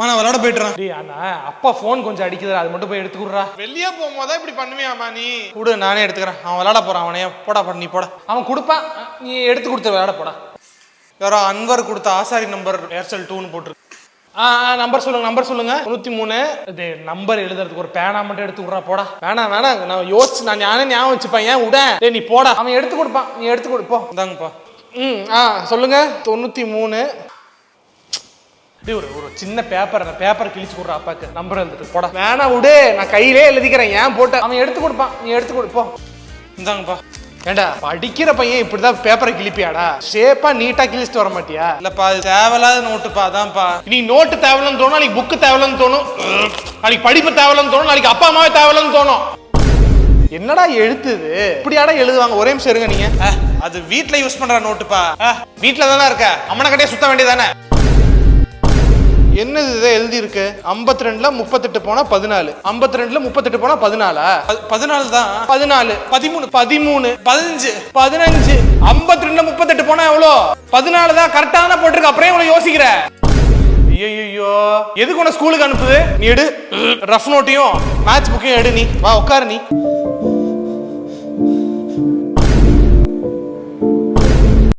நான் விளையாட போயிட்டுறேன். டேய் அண்ணா அப்பா ஃபோன் கொஞ்சம் அடிக்குதுடா, அது மட்டும் போய் எடுத்து குடுறா. வெளியே போகும்போது இப்படி பண்ணுவியாமா நீ? குடு, நானே எடுத்துக்கிறேன். அவன் விளையாட போறான். அவனையே போடா நீ போட. அவன் கொடுப்பான், நீ எடுத்து கொடுத்து விளையாட போடா. யாரோ அன்வர் கொடுத்த ஆசாரி நம்பர் ஏர்செல் 2ன்னு போட்டுருக்கு. நம்பர் சொல்லுங்க 93. இது நம்பர் எழுதுறதுக்கு ஒரு பேனா மட்டும் எடுத்து விட்றா போடா. வேணாம் நான் யோசிச்சு நான் ஞாபகம் வச்சுப்பேன். ஏன் விட டேய் நீ போடா. அவன் எடுத்து கொடுப்பான், நீ எடுத்து கொடுப்போ. இந்தாங்கப்பா. சொல்லுங்க 93. ஒரு சின்ன பேப்பர் கிழிச்சு கொடுறா அப்பாக்கு. நம்பர் எழுதிட்டு போடா. வேணாம் விடு, நான் கையிலே எழுதிக்கிறேன். ஏன் போட்ட அவன் எடுத்து கொடுப்பான், நீ எடுத்து கொடுப்போ. இந்தாங்கப்பா. ஏண்டா படிக்கிற பையன் இப்படிதான் பேப்பரை கிழிப்பியாடா? ஷேப்பா நீட்டா கிழிச்சிட்டு வர மாட்டியா? இல்லப்பா அது தேவையில்லாத நோட்டுப்பா. அதான்ப்பா. நீ நோட்டு தேவையில்லன்னு தோணும், நாளைக்கு புக்கு தேவையில்லன்னு தோணும், நாளைக்கு படிப்பு தேவையில்லன்னு தோணும், நாளைக்கு அப்பா அம்மாவே தேவையில்லன்னு தோணும். என்னடா எழுத்துது இப்படியாடா எழுதுவாங்க? ஒரே நிமிஷம் இருங்க. நீங்க அது வீட்டுல யூஸ் பண்ற நோட்டுப்பா. வீட்டுல தானே இருக்க, அம்மனை கட்டையே சுத்த வேண்டியதானே? என்னது இதை எழுதி இருக்கு? 52ல 38 போனா 14, 52ல 38 போனா 14. 14 தான். 14, 13, 15, 52ல 38 போனா எவ்வளோ? 14 தான் கரெக்டா தானே போட்டிருக்கு. அப்புறம் இவ்வளவு யோசிக்கிற? ஐயோ எதுக்கு உன ஸ்கூலுக்கு அனுப்புது? நீ எடு ரஃப் நோட்டையும் மேட்ச் புக்கையும் எடு. நீ வா உட்காரு. நீ